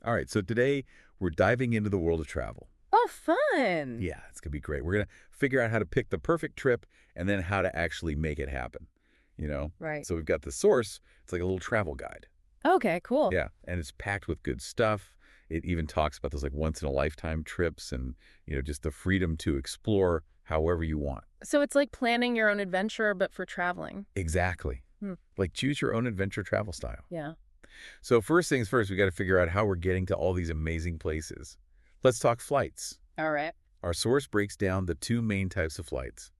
All right, so today we're diving into the world of travel. Oh, fun. Yeah, it's going to be great. We're going to figure out how to pick the perfect trip and then how to actually make it happen, you know? Right. So we've got the source. It's like a little travel guide. Okay, cool. Yeah, and it's packed with good stuff. It even talks about those like once-in-a-lifetime trips and, just the freedom to explore however you want. So it's like planning your own adventure, but for traveling. Exactly. Like choose your own adventure travel style. Yeah. So first things first, we got to figure out how we're getting to all these amazing places. Let's talk flights. All right. Our source breaks down the two main types of flights.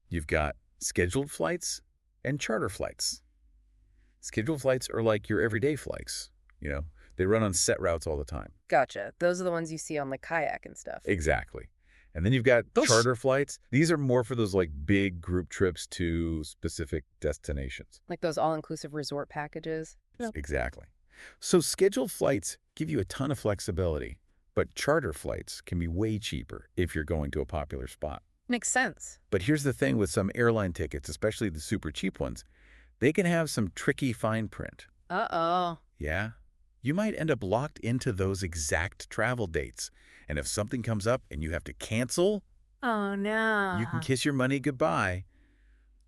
You've got scheduled flights and charter flights. Scheduled flights are like your everyday flights. They run on set routes all the time. Gotcha. Those are the ones you see on the kayak and stuff. Exactly. And then you've got charter flights. These are more for those like big group trips to specific destinations. Like those all-inclusive resort packages. Yep. Exactly. So scheduled flights give you a ton of flexibility, but charter flights can be way cheaper if you're going to a popular spot. Makes sense. But here's the thing with some airline tickets, especially the super cheap ones, they can have some tricky fine print. Uh-oh. Yeah. You might end up locked into those exact travel dates. And if something comes up and you have to cancel, oh no, you can kiss your money goodbye.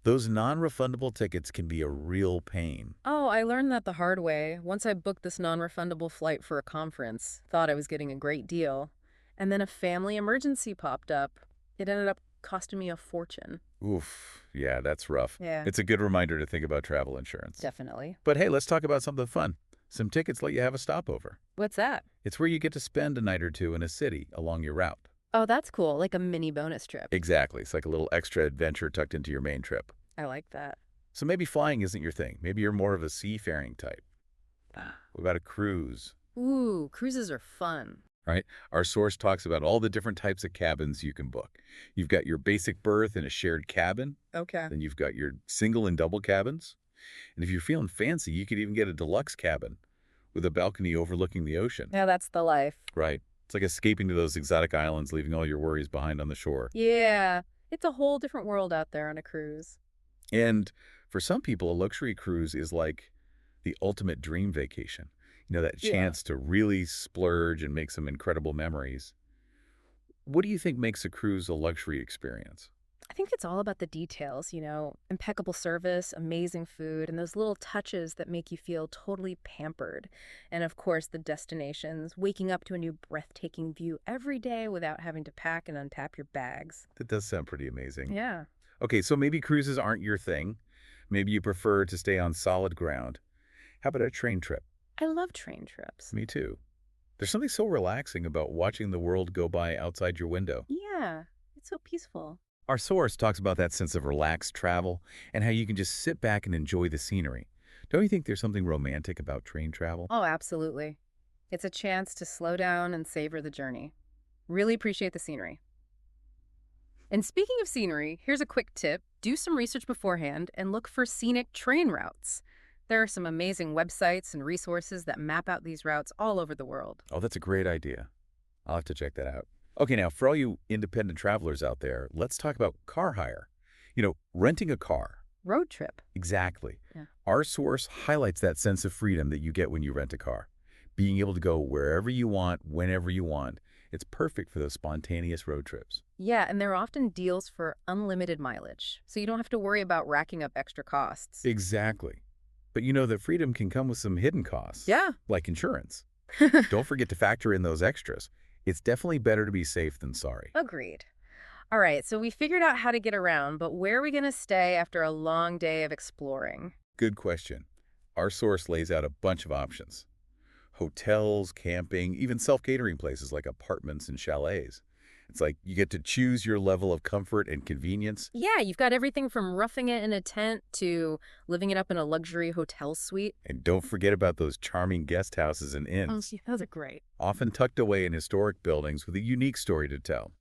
Those non-refundable tickets can be a real pain. Oh, I learned that the hard way. Once I booked this non-refundable flight for a conference, thought I was getting a great deal, and then a family emergency popped up. It ended up costing me a fortune. Oof, yeah, that's rough. Yeah. It's a good reminder to think about travel insurance. Definitely. But hey, let's talk about something fun. Some tickets let you have a stopover. What's that? It's where you get to spend a night or two in a city along your route. Oh, that's cool. Like a mini bonus trip. Exactly. It's like a little extra adventure tucked into your main trip. I like that. So maybe flying isn't your thing. Maybe you're more of a seafaring type. What about a cruise? Ooh, cruises are fun. Right? Our source talks about all the different types of cabins you can book. You've got your basic berth in a shared cabin. Okay. Then you've got your single and double cabins. And if you're feeling fancy, you could even get a deluxe cabin with a balcony overlooking the ocean. Yeah, that's the life. Right. It's like escaping to those exotic islands, leaving all your worries behind on the shore. Yeah, it's a whole different world out there on a cruise. And for some people, a luxury cruise is like the ultimate dream vacation. That chance to really splurge and make some incredible memories. What do you think makes a cruise a luxury experience? I think it's all about the details, impeccable service, amazing food, and those little touches that make you feel totally pampered. And of course, the destinations, waking up to a new breathtaking view every day without having to pack and unpack your bags. That does sound pretty amazing. Yeah. Okay, so maybe cruises aren't your thing. Maybe you prefer to stay on solid ground. How about a train trip? I love train trips. Me too. There's something so relaxing about watching the world go by outside your window. Yeah, it's so peaceful. Our source talks about that sense of relaxed travel and how you can just sit back and enjoy the scenery. Don't you think there's something romantic about train travel? Oh, absolutely. It's a chance to slow down and savor the journey. Really appreciate the scenery. And speaking of scenery, here's a quick tip. Do some research beforehand and look for scenic train routes. There are some amazing websites and resources that map out these routes all over the world. Oh, that's a great idea. I'll have to check that out. Okay, now, for all you independent travelers out there, let's talk about car hire. Renting a car. Road trip. Exactly. Yeah. Our source highlights that sense of freedom that you get when you rent a car. Being able to go wherever you want, whenever you want. It's perfect for those spontaneous road trips. Yeah, and there are often deals for unlimited mileage, so you don't have to worry about racking up extra costs. Exactly. But that freedom can come with some hidden costs. Yeah. Like insurance. Don't forget to factor in those extras. It's definitely better to be safe than sorry. Agreed. All right, so we figured out how to get around, but where are we going to stay after a long day of exploring? Good question. Our source lays out a bunch of options. Hotels, camping, even self-catering places like apartments and chalets. It's like you get to choose your level of comfort and convenience. Yeah, you've got everything from roughing it in a tent to living it up in a luxury hotel suite. And don't forget about those charming guest houses and inns. Oh, those are great. Often tucked away in historic buildings with a unique story to tell.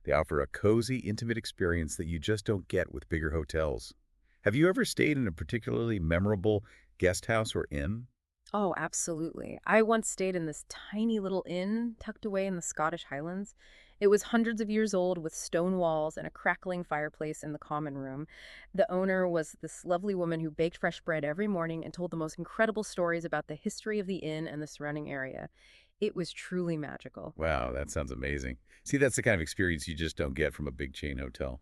They offer a cozy, intimate experience that you just don't get with bigger hotels. Have you ever stayed in a particularly memorable guest house or inn? Oh, absolutely. I once stayed in this tiny little inn tucked away in the Scottish Highlands. It was hundreds of years old with stone walls and a crackling fireplace in the common room. The owner was this lovely woman who baked fresh bread every morning and told the most incredible stories about the history of the inn and the surrounding area. It was truly magical. Wow, that sounds amazing. See, that's the kind of experience you just don't get from a big chain hotel.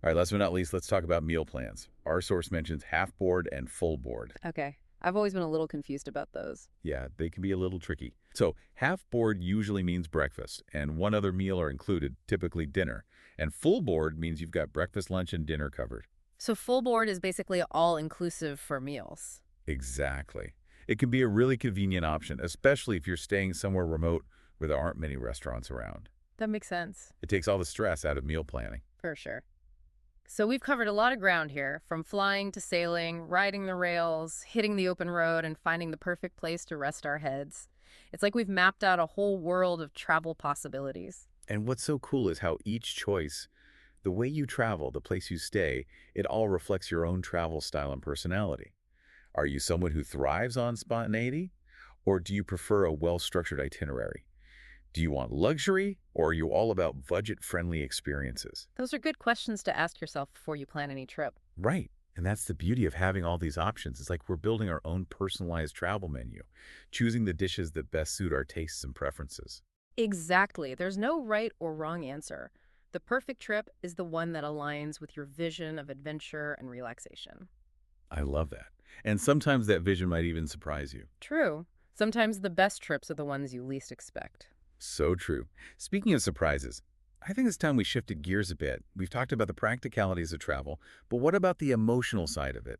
All right, last but not least, let's talk about meal plans. Our source mentions half board and full board. Okay, I've always been a little confused about those. Yeah, they can be a little tricky. So half board usually means breakfast, and one other meal are included, typically dinner. And full board means you've got breakfast, lunch, and dinner covered. So full board is basically all-inclusive for meals. Exactly. It can be a really convenient option, especially if you're staying somewhere remote where there aren't many restaurants around. That makes sense. It takes all the stress out of meal planning. For sure. So we've covered a lot of ground here, from flying to sailing, riding the rails, hitting the open road, and finding the perfect place to rest our heads. It's like we've mapped out a whole world of travel possibilities. And what's so cool is how each choice, the way you travel, the place you stay, it all reflects your own travel style and personality. Are you someone who thrives on spontaneity, or do you prefer a well-structured itinerary? Do you want luxury, or are you all about budget-friendly experiences? Those are good questions to ask yourself before you plan any trip. Right. And that's the beauty of having all these options. It's like we're building our own personalized travel menu, choosing the dishes that best suit our tastes and preferences. Exactly. There's no right or wrong answer. The perfect trip is the one that aligns with your vision of adventure and relaxation. I love that. And sometimes that vision might even surprise you. True. Sometimes the best trips are the ones you least expect. So true. Speaking of surprises, I think it's time we shifted gears a bit. We've talked about the practicalities of travel, but what about the emotional side of it?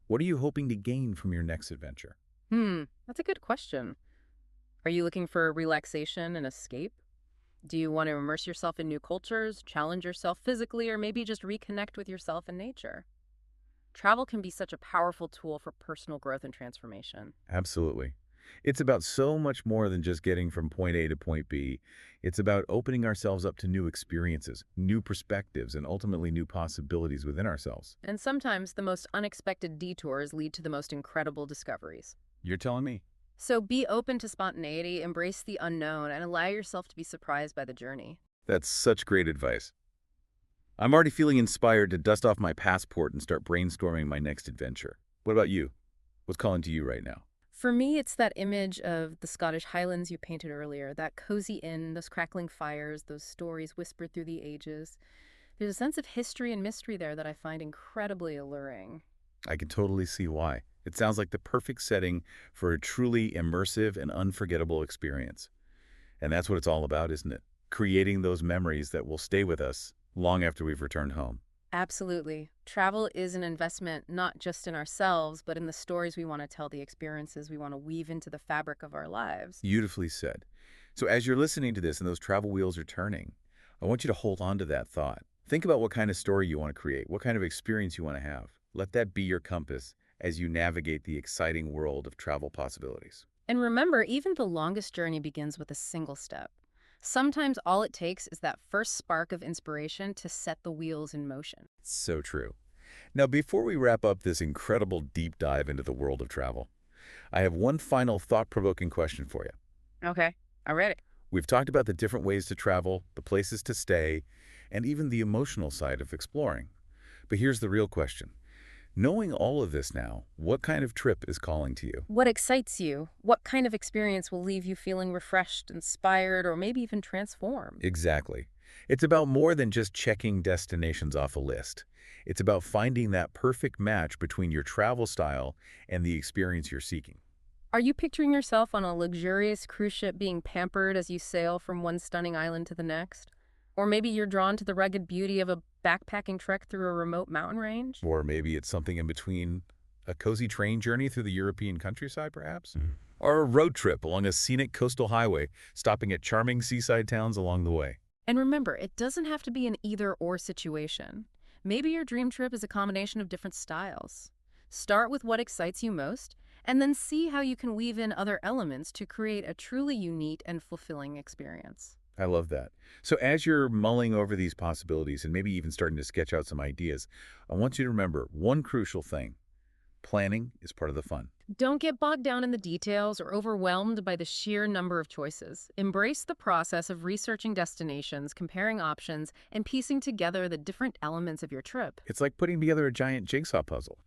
What are you hoping to gain from your next adventure? That's a good question. Are you looking for relaxation and escape? Do you want to immerse yourself in new cultures, challenge yourself physically, or maybe just reconnect with yourself and nature? Travel can be such a powerful tool for personal growth and transformation. Absolutely. It's about so much more than just getting from point A to point B. It's about opening ourselves up to new experiences, new perspectives, and ultimately new possibilities within ourselves. And sometimes the most unexpected detours lead to the most incredible discoveries. You're telling me? So be open to spontaneity, embrace the unknown, and allow yourself to be surprised by the journey. That's such great advice. I'm already feeling inspired to dust off my passport and start brainstorming my next adventure. What about you? What's calling to you right now? For me, it's that image of the Scottish Highlands you painted earlier, that cozy inn, those crackling fires, those stories whispered through the ages. There's a sense of history and mystery there that I find incredibly alluring. I can totally see why. It sounds like the perfect setting for a truly immersive and unforgettable experience. And that's what it's all about, isn't it? Creating those memories that will stay with us long after we've returned home. Absolutely. Travel is an investment not just in ourselves, but in the stories we want to tell, the experiences we want to weave into the fabric of our lives. Beautifully said. So as you're listening to this and those travel wheels are turning, I want you to hold on to that thought. Think about what kind of story you want to create, what kind of experience you want to have. Let that be your compass as you navigate the exciting world of travel possibilities. And remember, even the longest journey begins with a single step. Sometimes all it takes is that first spark of inspiration to set the wheels in motion. So true. Now, before we wrap up this incredible deep dive into the world of travel, I have one final thought-provoking question for you. Okay, I'm ready. We've talked about the different ways to travel, the places to stay, and even the emotional side of exploring. But here's the real question. Knowing all of this now, what kind of trip is calling to you? What excites you? What kind of experience will leave you feeling refreshed, inspired, or maybe even transformed? Exactly. It's about more than just checking destinations off a list. It's about finding that perfect match between your travel style and the experience you're seeking. Are you picturing yourself on a luxurious cruise ship being pampered as you sail from one stunning island to the next? Or maybe you're drawn to the rugged beauty of a backpacking trek through a remote mountain range? Or maybe it's something in between, a cozy train journey through the European countryside, perhaps? Or a road trip along a scenic coastal highway, stopping at charming seaside towns along the way. And remember, it doesn't have to be an either-or situation. Maybe your dream trip is a combination of different styles. Start with what excites you most, and then see how you can weave in other elements to create a truly unique and fulfilling experience. I love that. So as you're mulling over these possibilities and maybe even starting to sketch out some ideas, I want you to remember one crucial thing. Planning is part of the fun. Don't get bogged down in the details or overwhelmed by the sheer number of choices. Embrace the process of researching destinations, comparing options, and piecing together the different elements of your trip. It's like putting together a giant jigsaw puzzle,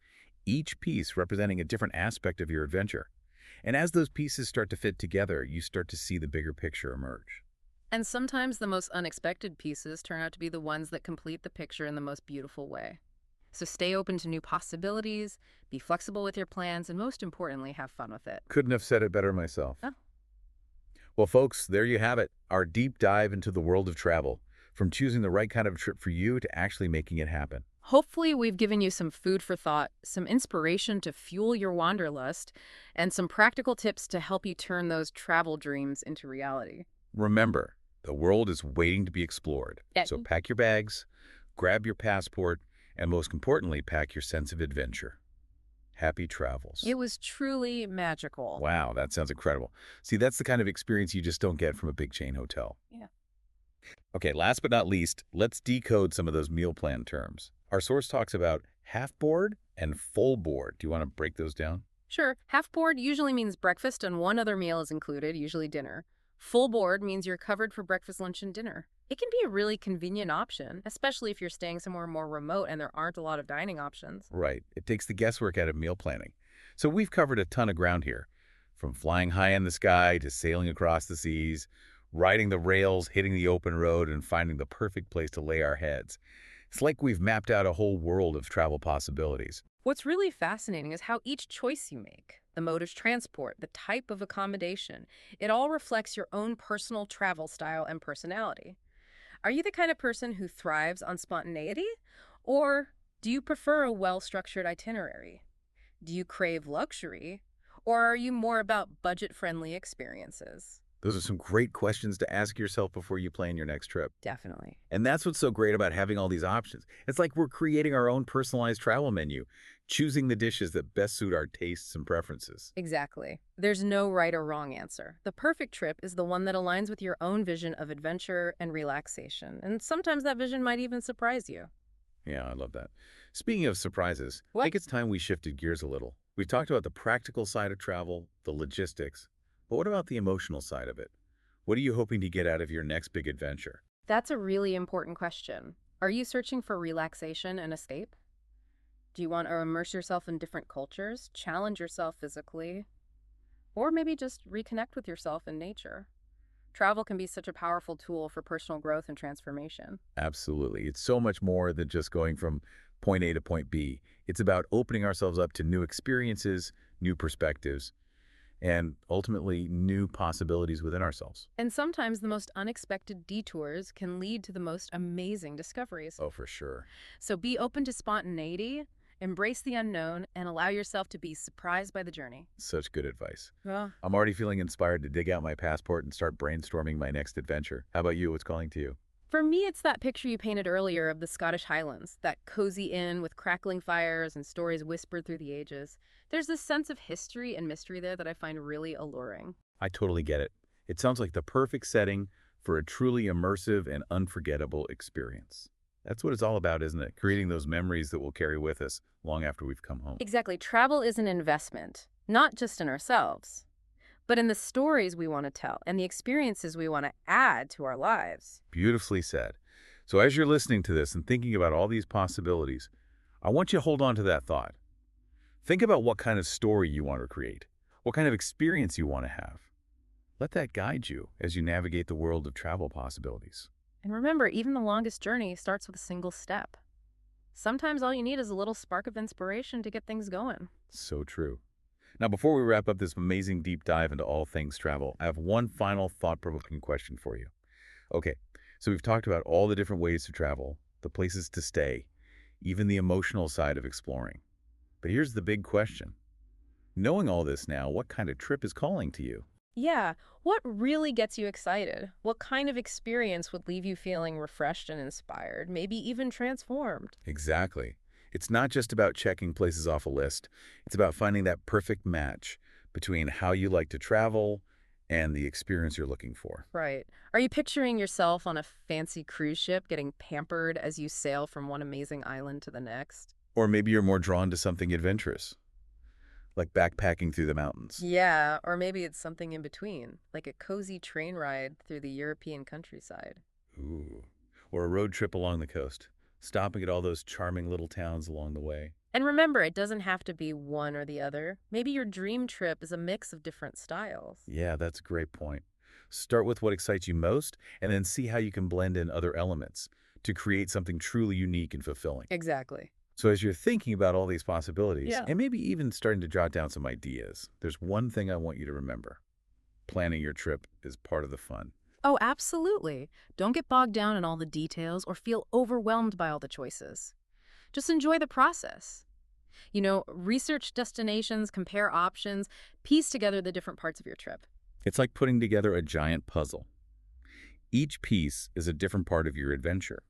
each piece representing a different aspect of your adventure. And as those pieces start to fit together, you start to see the bigger picture emerge. And sometimes the most unexpected pieces turn out to be the ones that complete the picture in the most beautiful way. So stay open to new possibilities, be flexible with your plans, and most importantly, have fun with it. Couldn't have said it better myself. Oh. Well, folks, there you have it, our deep dive into the world of travel, from choosing the right kind of trip for you to actually making it happen. Hopefully, we've given you some food for thought, some inspiration to fuel your wanderlust, and some practical tips to help you turn those travel dreams into reality. Remember, the world is waiting to be explored. Yeah. So pack your bags, grab your passport, and most importantly, pack your sense of adventure. Happy travels. It was truly magical. Wow, that sounds incredible. See, that's the kind of experience you just don't get from a big chain hotel. Yeah. Okay, last but not least, let's decode some of those meal plan terms. Our source talks about half board and full board. Do you want to break those down? Sure, half board usually means breakfast and one other meal is included, usually dinner. Full board means you're covered for breakfast, lunch, and dinner. It can be a really convenient option, especially if you're staying somewhere more remote and there aren't a lot of dining options. Right. It takes the guesswork out of meal planning. So we've covered a ton of ground here, from flying high in the sky to sailing across the seas, riding the rails, hitting the open road, and finding the perfect place to lay our heads. It's like we've mapped out a whole world of travel possibilities. What's really fascinating is how each choice you make, the mode of transport, the type of accommodation, it all reflects your own personal travel style and personality. Are you the kind of person who thrives on spontaneity? Or do you prefer a well-structured itinerary? Do you crave luxury? Or are you more about budget-friendly experiences? Those are some great questions to ask yourself before you plan your next trip. Definitely. And that's what's so great about having all these options. It's like we're creating our own personalized travel menu, choosing the dishes that best suit our tastes and preferences. Exactly. There's no right or wrong answer. The perfect trip is the one that aligns with your own vision of adventure and relaxation. And sometimes that vision might even surprise you. Yeah, I love that. Speaking of surprises, I What? think it's time we shifted gears a little. We've talked about the practical side of travel, the logistics, but what about the emotional side of it? What are you hoping to get out of your next big adventure? That's a really important question. Are you searching for relaxation and escape? Do you want to immerse yourself in different cultures, challenge yourself physically, or maybe just reconnect with yourself in nature? Travel can be such a powerful tool for personal growth and transformation. Absolutely. It's so much more than just going from point A to point B. It's about opening ourselves up to new experiences, new perspectives, and ultimately new possibilities within ourselves. And sometimes the most unexpected detours can lead to the most amazing discoveries. Oh, for sure. So be open to spontaneity, embrace the unknown, and allow yourself to be surprised by the journey. Such good advice. Well, I'm already feeling inspired to dig out my passport and start brainstorming my next adventure. How about you? What's calling to you? for me, it's that picture you painted earlier of the Scottish Highlands, that cozy inn with crackling fires and stories whispered through the ages. There's this sense of history and mystery there that I find really alluring. I totally get it. It sounds like the perfect setting for a truly immersive and unforgettable experience. That's what it's all about, isn't it? Creating those memories that we'll carry with us long after we've come home. Exactly. Travel is an investment, not just in ourselves, but in the stories we want to tell and the experiences we want to add to our lives. Beautifully said. So as you're listening to this and thinking about all these possibilities, I want you to hold on to that thought. Think about what kind of story you want to create, what kind of experience you want to have. Let that guide you as you navigate the world of travel possibilities. And remember, even the longest journey starts with a single step. Sometimes all you need is a little spark of inspiration to get things going. So true. Now, before we wrap up this amazing deep dive into all things travel, I have one final thought-provoking question for you. Okay, so we've talked about all the different ways to travel, the places to stay, even the emotional side of exploring. But here's the big question. Knowing all this now, what kind of trip is calling to you? Yeah, what really gets you excited? What kind of experience would leave you feeling refreshed and inspired, maybe even transformed? Exactly. It's not just about checking places off a list. It's about finding that perfect match between how you like to travel and the experience you're looking for. Right. Are you picturing yourself on a fancy cruise ship getting pampered as you sail from one amazing island to the next? Or maybe you're more drawn to something adventurous, like backpacking through the mountains. Yeah, or maybe it's something in between, like a cozy train ride through the European countryside. Ooh. Or a road trip along the coast, stopping at all those charming little towns along the way. And remember, it doesn't have to be one or the other. Maybe your dream trip is a mix of different styles. Yeah, that's a great point. Start with what excites you most and then see how you can blend in other elements to create something truly unique and fulfilling. Exactly. So as you're thinking about all these possibilities, Yeah. and maybe even starting to jot down some ideas, there's one thing I want you to remember. Planning your trip is part of the fun. Oh, absolutely. Don't get bogged down in all the details or feel overwhelmed by all the choices. Just enjoy the process. Research destinations, compare options, piece together the different parts of your trip. It's like putting together a giant puzzle. Each piece is a different part of your adventure.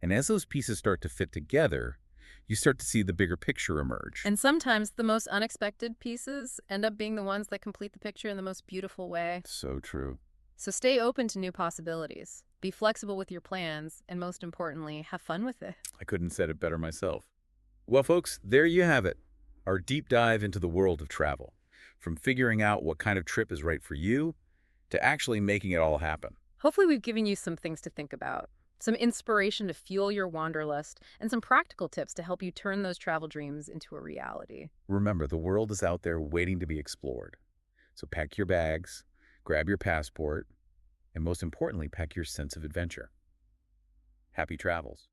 And as those pieces start to fit together, you start to see the bigger picture emerge. And sometimes the most unexpected pieces end up being the ones that complete the picture in the most beautiful way. So true. So stay open to new possibilities. Be flexible with your plans, and most importantly, have fun with it. I couldn't have said it better myself. Well, folks, there you have it. Our deep dive into the world of travel. From figuring out what kind of trip is right for you to actually making it all happen. Hopefully we've given you some things to think about, some inspiration to fuel your wanderlust, and some practical tips to help you turn those travel dreams into a reality. Remember, the world is out there waiting to be explored. So pack your bags, grab your passport, and most importantly, pack your sense of adventure. Happy travels.